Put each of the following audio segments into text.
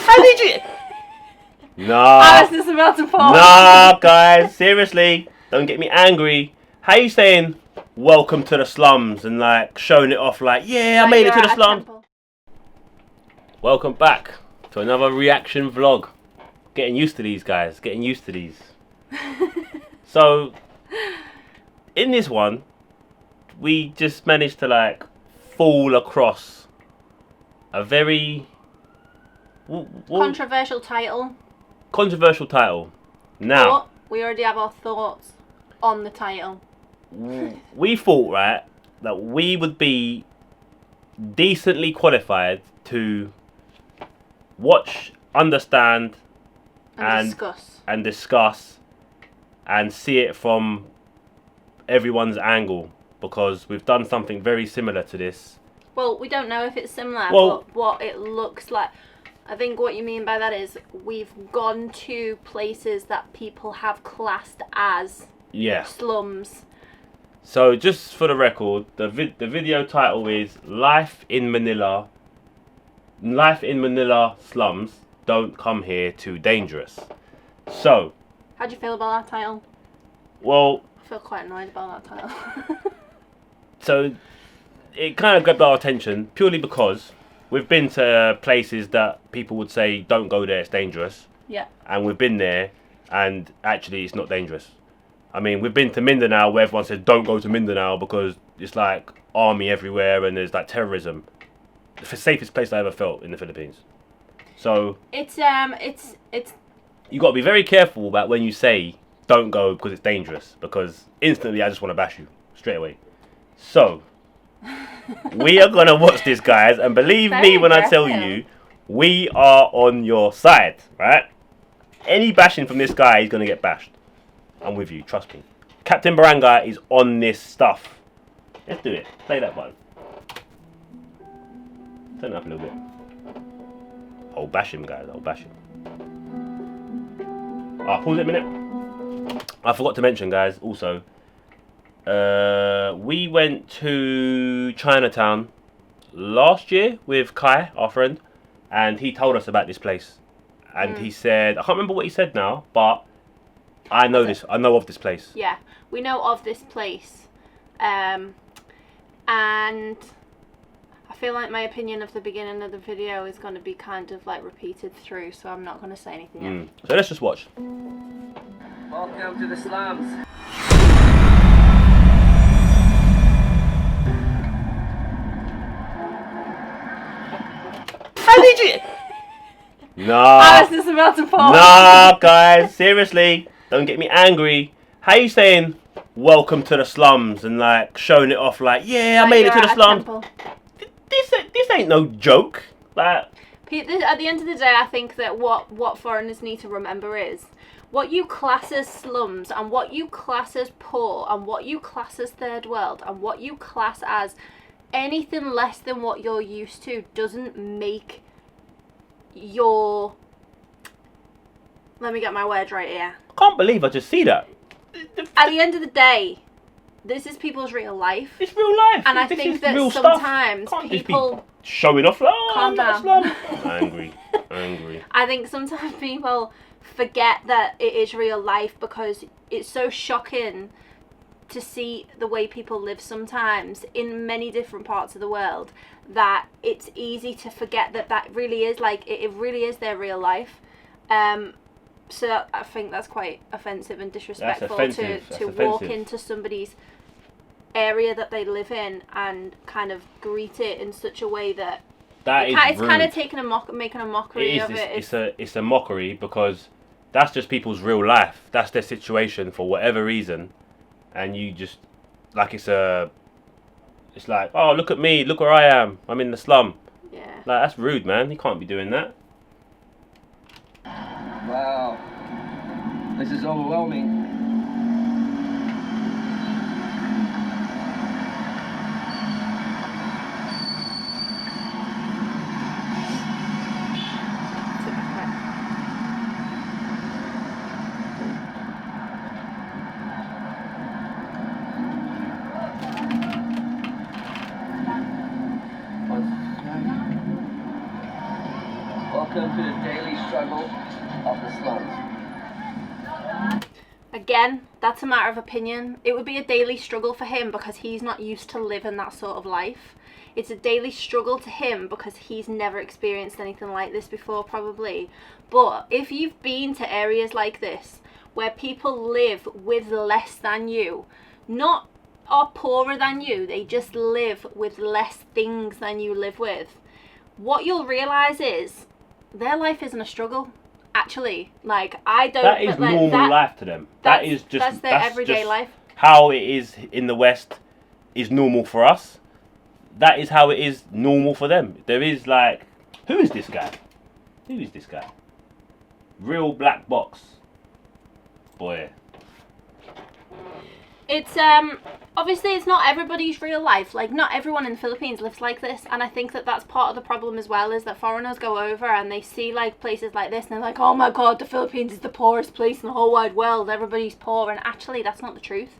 How did you? Nah. I was just about to pause. Nah, guys, seriously, don't get me angry. How you saying welcome to the slums and like showing it off like, yeah, I made it to the slums? Welcome back to another reaction vlog. Getting used to these guys, getting used to these. So, in this one, we just managed to like fall across a very controversial title. Controversial title. Now, but we already have our thoughts on the title. We thought, right, that we would be decently qualified to watch, understand, and discuss and see it from everyone's angle, because we've done something very similar to this. Well, we don't know if it's similar, but what it looks like. I think what you mean by that is we've gone to places that people have classed as slums. So just for the record, the video title is Life in Manila Slums. Don't come here, too dangerous. So, how do you feel about that title? Well, I feel quite annoyed about that title. So it kind of grabbed our attention purely because we've been to places that people would say don't go there, it's dangerous. Yeah. And we've been there and actually it's not dangerous. I mean, we've been to Mindanao where everyone says don't go to Mindanao because it's like army everywhere and there's like terrorism. The safest place I ever felt in the Philippines. So it's you got to be very careful about when you say don't go because it's dangerous, because instantly I just want to bash you straight away. So we are gonna watch this, guys, and believe me when I tell you, we are on your side, right? Any bashing from this guy is gonna get bashed. I'm with you, trust me. Captain Barangay is on this stuff. Let's do it. Play that button. Turn it up a little bit. I'll bash him, guys. I'll bash him. Pause it a minute. I forgot to mention, guys, also, we went to Chinatown last year with Kai, our friend, and he told us about this place. And he said, I can't remember what he said now, but I know of this place. Yeah, we know of this place. And I feel like my opinion of the beginning of the video is going to be kind of like repeated through, so I'm not going to say anything yet. So let's just watch. Welcome to the slums. How did you? Nah. I was just about to pause. Nah, guys, seriously, don't get me angry. How you saying welcome to the slums and like showing it off like, yeah, I made it to the slums? This ain't no joke. Like, at the end of the day, I think that what foreigners need to remember is what you class as slums and what you class as poor and what you class as third world and what you class as anything less than what you're used to doesn't make your... Let me get my words right here. I can't believe I just see that. At the end of the day, this is people's real life. It's real life. And I think that sometimes people... showing off like, oh, calm down. Angry. I think sometimes people forget that it is real life because it's so shocking to see the way people live sometimes in many different parts of the world that it's easy to forget that really is like it really is their real life. So I think that's quite offensive and disrespectful to walk into somebody's area that they live in and kind of greet it in such a way that it's kind of making a mockery of it. It's a mockery because that's just people's real life. That's their situation for whatever reason, and you just like it's like, oh, look at me, look where I am. I'm in the slum. Yeah. Like, that's rude, man. You can't be doing that. Wow, this is overwhelming. Welcome to the daily struggle of the slums. Again, that's a matter of opinion. It would be a daily struggle for him because he's not used to living that sort of life. It's a daily struggle to him because he's never experienced anything like this before, probably. But if you've been to areas like this where people live with less than you, not are poorer than you, they just live with less things than you live with, what you'll realise is their life isn't a struggle. Actually, like, I don't. That is like, normal life to them. That's their everyday life. How it is in the West is normal for us. That is how it is normal for them. There is like, who is this guy? Who is this guy? Real black box. Boy. It's obviously it's not everybody's real life. Like, not everyone in the Philippines lives like this, and I think that that's part of the problem as well, is that foreigners go over and they see like places like this and they're like, oh my god, the Philippines is the poorest place in the whole wide world, everybody's poor. And actually that's not the truth.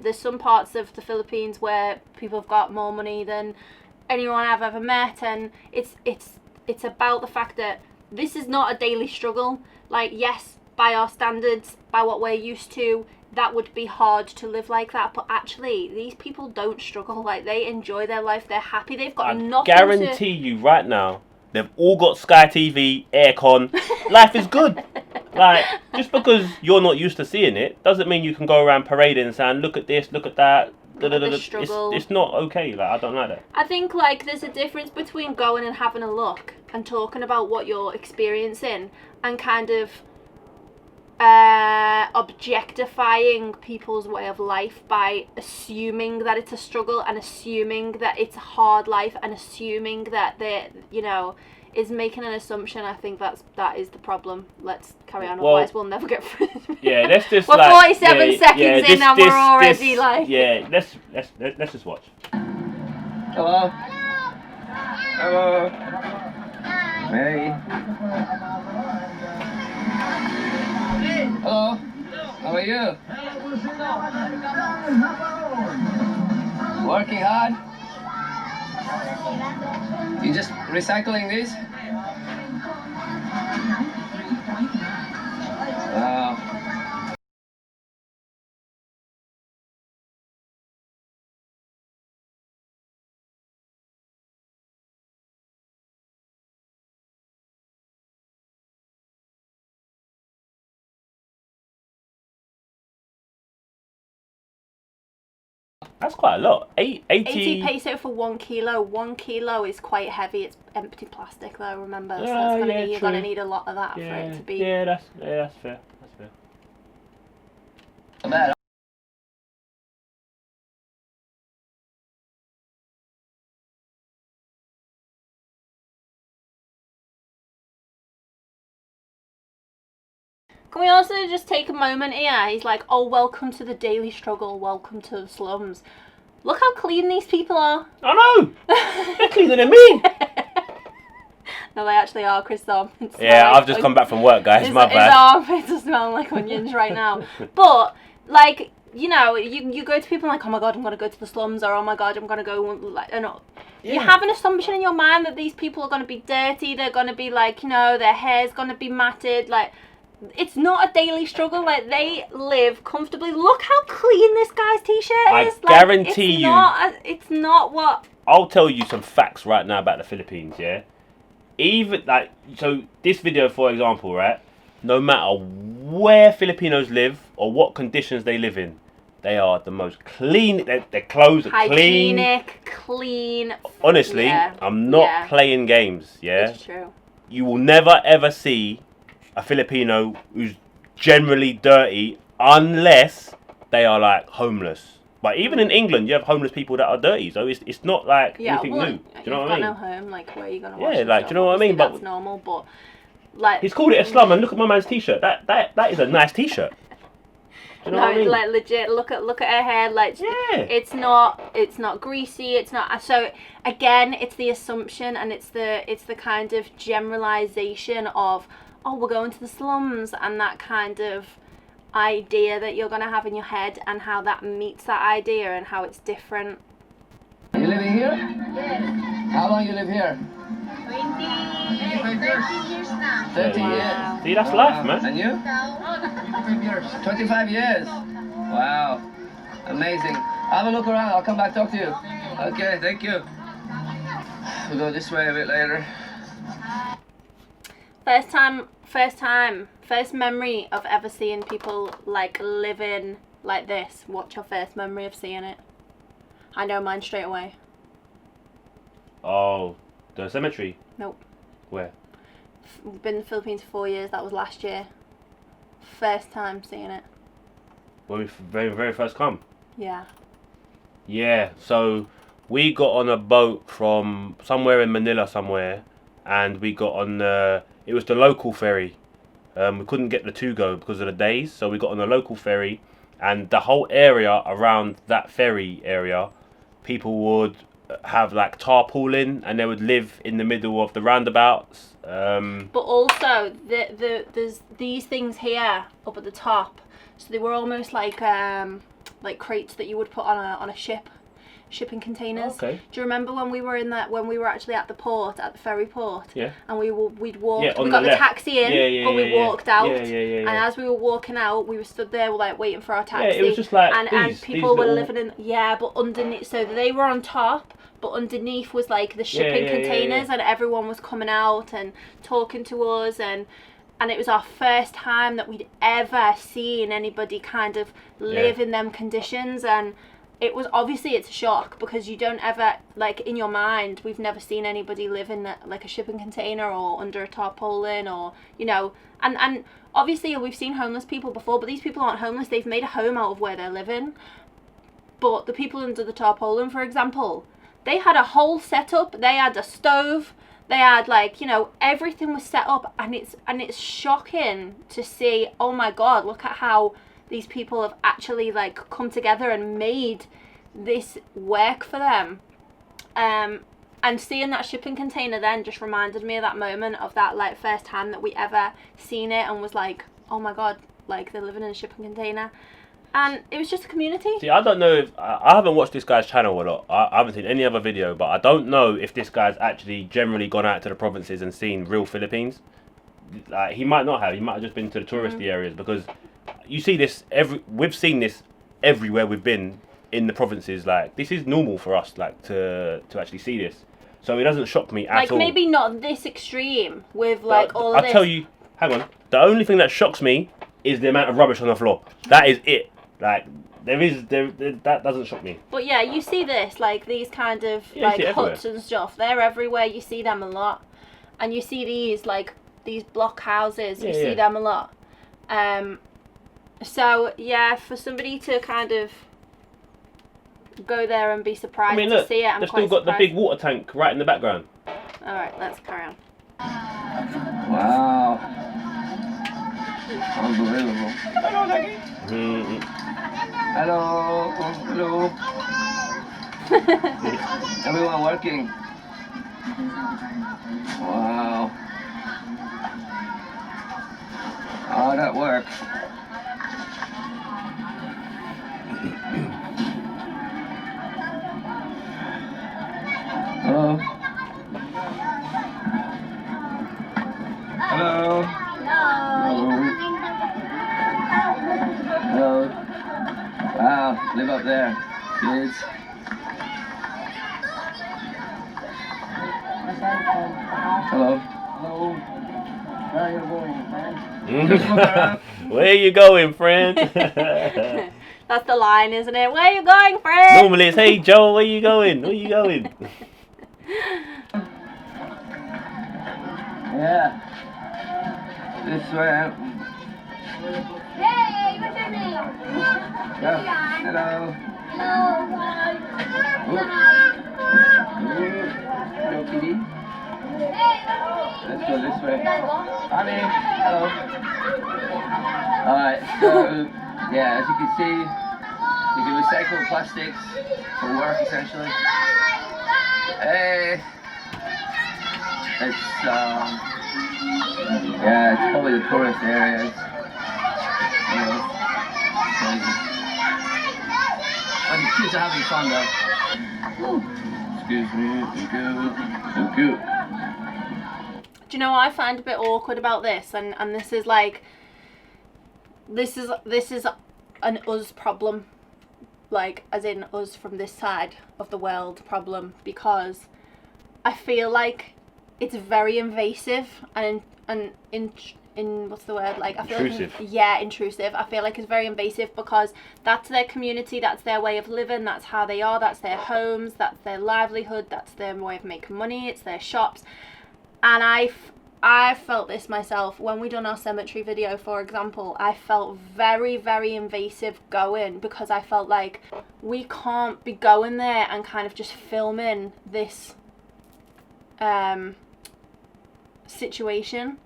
There's some parts of the Philippines where people have got more money than anyone I've ever met, and it's about the fact that this is not a daily struggle. Like, yes, by our standards, by what we're used to, that would be hard to live like that, but actually these people don't struggle. Like, they enjoy their life, they're happy, they've got nothing guarantee you right now, they've all got Sky TV, aircon. Life is good. Like, just because you're not used to seeing it doesn't mean you can go around parading and saying, look at this, look at that. It's not okay. Like, I don't like that. I think, like, there's a difference between going and having a look and talking about what you're experiencing and kind of objectifying people's way of life by assuming that it's a struggle and assuming that it's a hard life and assuming that they, you know, is making an assumption. I think that is the problem. Let's carry on, otherwise we'll never get through this. Yeah, let's just. We're 47 seconds in and we're already like. Yeah, let's just watch. Hello. Hello. Mary. Hello. How are you? Working hard? You just recycling this? That's quite a lot. 80 peso for 1 kilo. 1 kilo is quite heavy. It's empty plastic though, remember. So you're going to need a lot of that for it to be. Yeah, that's fair. That's fair. Bad. Can we also just take a moment here? He's like, oh, welcome to the daily struggle, welcome to the slums. Look how clean these people are. I know! They're cleaner than me! No, they actually are, Chris' armpits. Yeah, I've just come back from work, guys. My bad. His armpits are smelling like onions right now. But, like, you know, you go to people like, oh my god, I'm going to go to the slums, or oh my god, I'm going to go, like, you know. Yeah. You have an assumption in your mind that these people are going to be dirty, they're going to be like, you know, their hair's going to be matted, like. It's not a daily struggle. Like, they live comfortably. Look how clean this guy's t-shirt is. I guarantee you. It's not what. I'll tell you some facts right now about the Philippines. Yeah, even like so. This video, for example, right? No matter where Filipinos live or what conditions they live in, they are the most clean. Their clothes are hygienic, clean. Honestly, yeah. I'm not playing games. Yeah, it's true. You will never ever see a Filipino who's generally dirty unless they are like homeless. But even in England, you have homeless people that are dirty, so it's not like anything new. Do you know what I mean? You've got no home, like where are you gonna wash? Yeah, like do you know what I mean? But that's normal, but like he's called it a slum, and look at my man's t-shirt. That is a nice t-shirt. Do you know what I mean? Like legit. Look at her hair. Like it's not greasy. It's not. So again, it's the assumption, and it's the kind of generalization of, oh, we're going to the slums, and that kind of idea that you're going to have in your head, and how that meets that idea, and how it's different. You living here? Yes. How long you live here? years now. 30 Wow. years. See, that's life, man. And you? 25 years. 25 years. Wow. Amazing. Have a look around. I'll come back talk to you. Okay, thank you. We'll go this way a bit later. First memory of ever seeing people like living like this. What's your first memory of seeing it? I know mine straight away. Oh, the cemetery. Nope. Where? We've been in the Philippines for 4 years. That was last year. First time seeing it. When we very first come. Yeah. Yeah. So we got on a boat from somewhere in Manila somewhere, and we got on the. It was the local ferry. We couldn't get the to-go because of the days, so we got on a local ferry, and the whole area around that ferry area, people would have like tarpaulin, and they would live in the middle of the roundabouts. But also, there's these things here up at the top. So they were almost like crates that you would put on a ship, shipping containers. Okay. Do you remember when we were when we were actually at the port, at the ferry port? Yeah. And we'd walked. Yeah, on we got the the left. taxi in, but we walked out. Yeah. And as we were walking out, we were stood there like waiting for our taxi. Yeah, it was just like and these people were little... living in but underneath. So they were on top. But underneath was like the shipping containers, and everyone was coming out and talking to us, and it was our first time that we'd ever seen anybody kind of live in them conditions, and it was obviously it's a shock because you don't ever like in your mind we've never seen anybody live in like a shipping container or under a tarpaulin or and obviously we've seen homeless people before, but these people aren't homeless. They've made a home out of where they're living. But the people under the tarpaulin, for example, they had a whole setup. They had a stove. They had everything was set up, and it's shocking to see. Oh my God! Look at how these people have actually come together and made this work for them. And seeing that shipping container then just reminded me of that moment of that first time that we ever seen it, and was like, oh my God! They're living in a shipping container. And it was just a community. See, I don't know if... I haven't watched this guy's channel a lot. I haven't seen any other video, but I don't know if this guy's actually generally gone out to the provinces and seen real Philippines. He might not have. He might have just been to the touristy areas, because you see this... We've seen this everywhere we've been in the provinces. This is normal for us, to actually see this. So it doesn't shock me at all. Maybe not this extreme with all of this. I'll tell you... Hang on. The only thing that shocks me is the amount of rubbish on the floor. That is it. That doesn't shock me. But yeah, you see this, these kind of huts and stuff. They're everywhere. You see them a lot, and you see these block houses. You see them a lot. So yeah, for somebody to kind of go there and be surprised to see it, I'm they've quite still got the surprised. big water tank right in the background. All right, let's carry on. Wow. Unbelievable. Hello. Hello. Everyone working. Wow. Hard at work. Hello. Hello. Hello. Wow, live up there, kids. Hello. Hello. Where are you going, man? Where are you going, friend? That's the line, isn't it? Where are you going, friend? Normally it's, hey Joel, where you going? Where you going? Yeah. This way. Hey, what's your name? Yeah. Hello. Hello. Hello, kitty. Hey, Let's go this way. Honey. Hello. Alright, so, yeah, as you can see, you can recycle plastics for work, essentially. Hey. It's, yeah, it's probably the tourist area. And the kids are having fun though. Excuse me, thank you. Do you know what I find a bit awkward about this? And this is like, this is an us problem, like as in us from this side of the world problem, because I feel like it's very invasive and in what's the word, like I feel Intrusive. like, intrusive. I feel like it's very invasive because that's their community, that's their way of living, that's how they are, that's their homes, that's their livelihood, that's their way of making money, it's their shops. And I felt this myself when we done our cemetery video, for example. I felt very, very invasive going, because I felt like we can't be going there and kind of just filming this situation.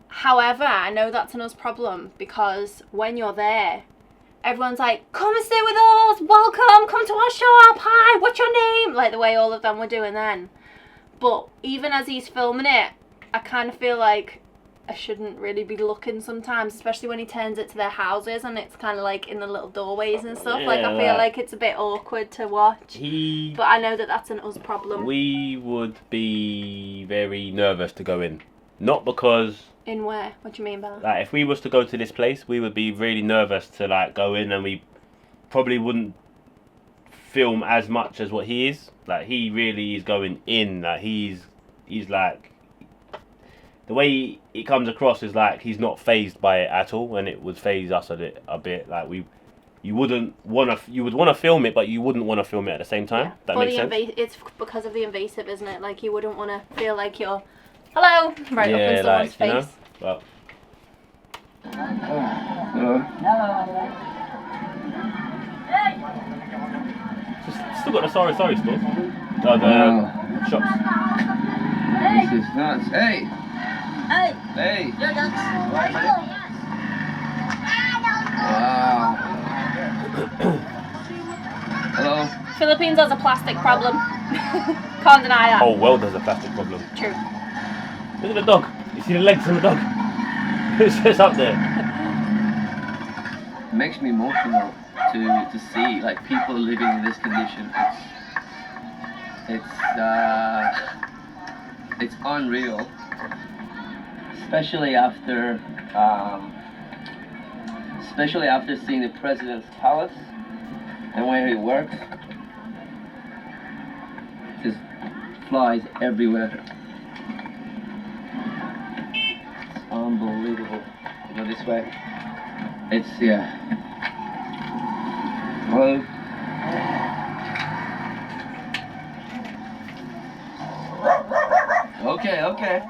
However, I know that's an us problem, because when you're there, everyone's like, come and stay with us, welcome, come to our shop, hi, what's your name? Like the way all of them were doing then. But even as he's filming it, I kind of feel like I shouldn't really be looking sometimes, especially when he turns it to their houses and it's kind of like in the little doorways and stuff. Like, I feel like it's a bit awkward to watch. But I know that that's an us problem. We would be very nervous to go in. Not because... In where? What do you mean by that? Like, if we was to go to this place, we would be really nervous to, like, go in, and we probably wouldn't film as much as what he is. Like, he really is going in. Like, he's like... The way it comes across is like he's not phased by it at all, and it would phase us a bit. Like, you would want to film it, but you wouldn't want to film it at the same time. Yeah. That makes sense. It's because of the invasive, isn't it? Like, you wouldn't want to feel like you're, hello, right up in someone's face. You know? Well, still got the sorry stores. Oh, the shops. This is nuts. Hey! Hey, Hey! you're nuts. Where are you going? Wow. Hello? Philippines has a plastic problem. Can't deny that. whole world has a plastic problem. True. Look at the dog. You see the legs of the dog? It's just up there. It makes me emotional to see like people living in this condition. It's unreal, especially after seeing the president's palace and where he works. Just flies everywhere. It's unbelievable. Go this way. It's Hello. Okay.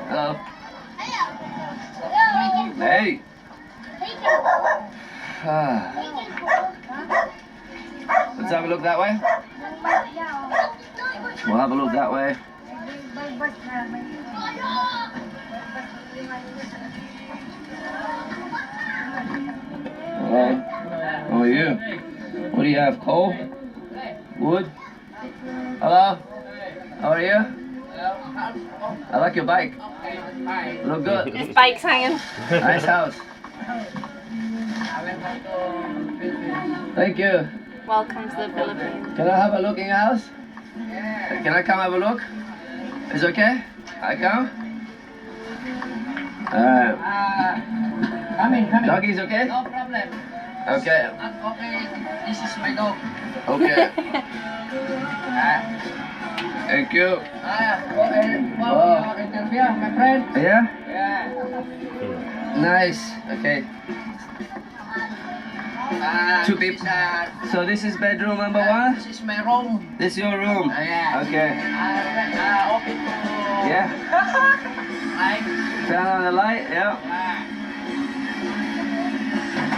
Hello. Hey. Let's have a look that way. We'll have a look that way. Hello. How are you? What do you have? Coal? Wood? Hello? How are you? I like your bike. Look good. His bike's hanging. Nice house. Thank you. Welcome to the Philippines. Can I have a look in your house? Can I come have a look? Is it okay? I come? Come in. Doggy's okay? No problem. Okay. Okay, this is my dog. Okay. Thank you. Interview, my friend. Yeah? Yeah. Nice. Okay. Two people. So this is bedroom number one? This is my room. This is your room? Yeah. Okay. Open to... Yeah? Like... Turn on the light? Yeah.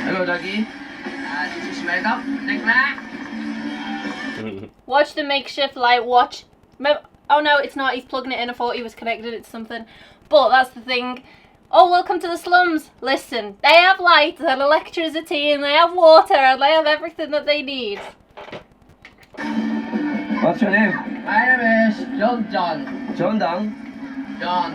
Hello, doggy. This is my dog. Take that. Watch the makeshift light. Watch. Oh no, it's not. He's plugging it in. I thought he was connected it to something. But that's the thing. Oh, welcome to the slums. Listen, they have light and electricity and they have water and they have everything that they need. What's your name? My name is John. John Dong. John.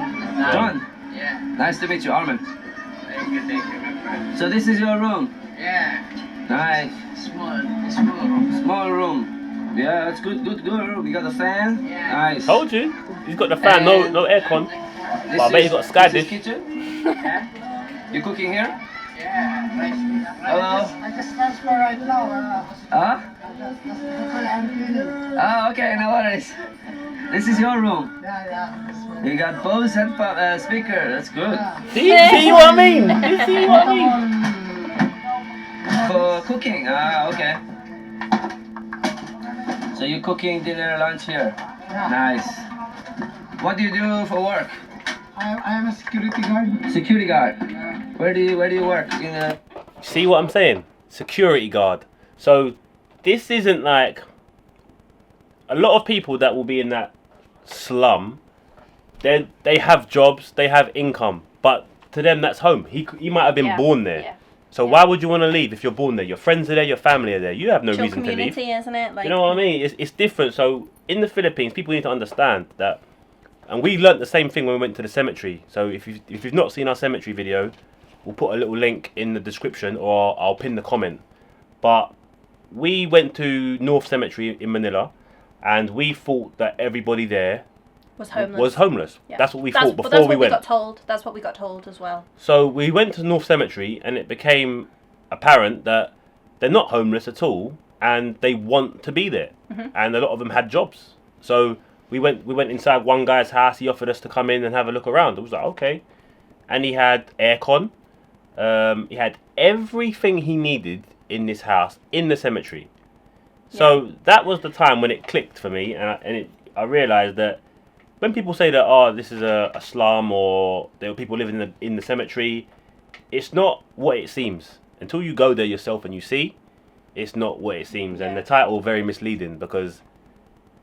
Yeah. Nice to meet you, Armin. Thank you, my friend. So this is your room? Yeah. Nice. Small. Small room. Yeah, that's good. We got a fan. Yeah. Nice. Told you. He's got the fan, no aircon. This But I bet you got a sky this is dish. kitchen? You cooking here? Yeah, rice. Hello? I just transfer right now. Huh? I'm cleaning. Oh, okay, no worries. This is your room. Yeah. You got Bose and speaker. That's good. See what I mean? You see what I mean? For cooking. Ah, okay. So you're cooking dinner, lunch here. Nice. What do you do for work? I am a security guard. Security guard. Where do you work? In a... See what I'm saying? Security guard. So this isn't like a lot of people that will be in that slum. They have jobs, they have income, but to them that's home. He might have been Yeah, born there. yeah. So why would you want to leave if you're born there? Your friends are there, your family are there. You have no Chill reason to leave. community, isn't it? Like, You know what I mean? It's different. So in the Philippines, people need to understand that, and we learnt the same thing when we went to the cemetery. So if you've not seen our cemetery video, we'll put a little link in the description, or I'll pin the comment. But we went to North Cemetery in Manila, and we thought that everybody there was homeless. Yeah. That's what we That's thought what before we went. Got told. That's what we got told as well. So we went to North Cemetery, and it became apparent that they're not homeless at all, and they want to be there. And a lot of them had jobs. So we went inside one guy's house. He offered us to come in and have a look around. I was like, okay. And he had aircon. He had everything he needed in this house in the cemetery. So that was the time when it clicked for me, and I realised that when people say that, oh, this is a slum, or there are people living in the cemetery, it's not what it seems. Until you go there yourself and you see, it's not what it seems. And the title very misleading, because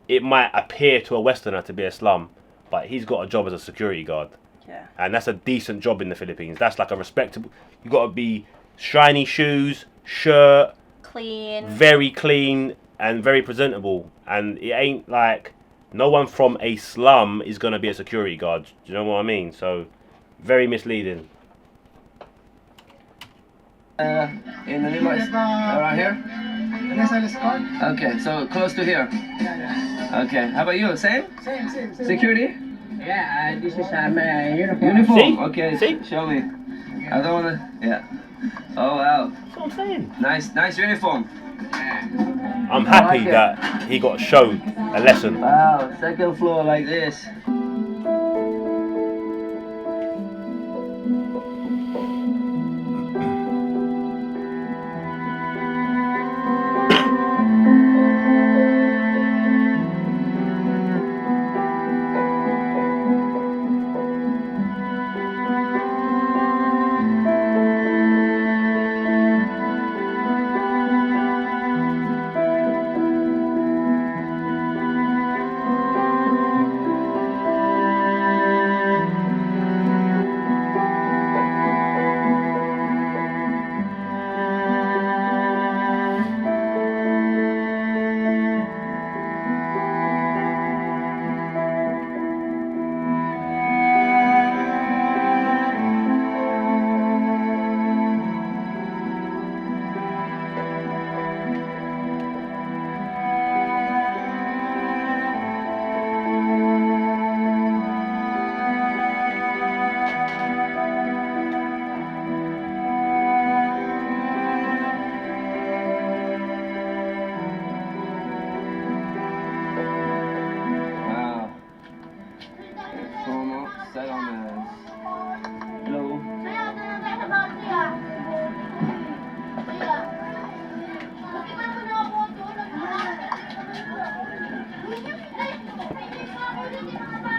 it might appear to a Westerner to be a slum, but he's got a job as a security guard. Yeah. And that's a decent job in the Philippines. That's like a respectable... You got to be shiny shoes, shirt, Clean. very clean and very presentable. And it ain't like... No one from a slum is going to be a security guard. Do you know what I mean? So, very misleading. In Manila, around here? Okay, so close to here. Okay, how about you? Same? Same. Security? Yeah, this is my uniform. Uniform? See? Okay, See? show me. I don't wanna... Yeah. Oh, wow. That's what I'm saying. Nice uniform. I'm happy like it. that he got showed a lesson. Wow, second floor like this.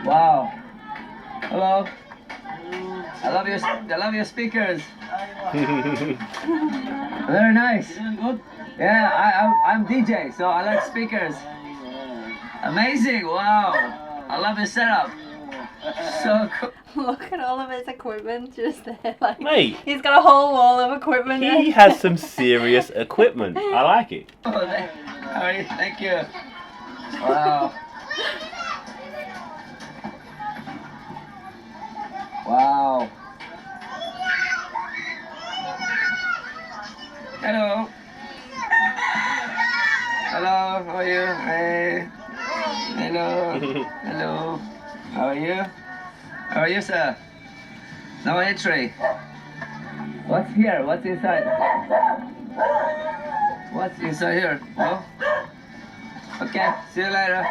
Wow. Hello. I love your speakers. Very nice. Yeah, I'm DJ, so I like speakers. Amazing. Wow. I love your setup. So cool. Look at all of his equipment just there. Like, Mate. he's got a whole wall of equipment. He has some serious equipment. I like it. Alright, thank you. Wow. Wow. Hello. Hello, how are you? Hey. Hello. Hello. How are you? How are you, sir? No entry. What's here? What's inside? What's inside here? No? Okay, see you later.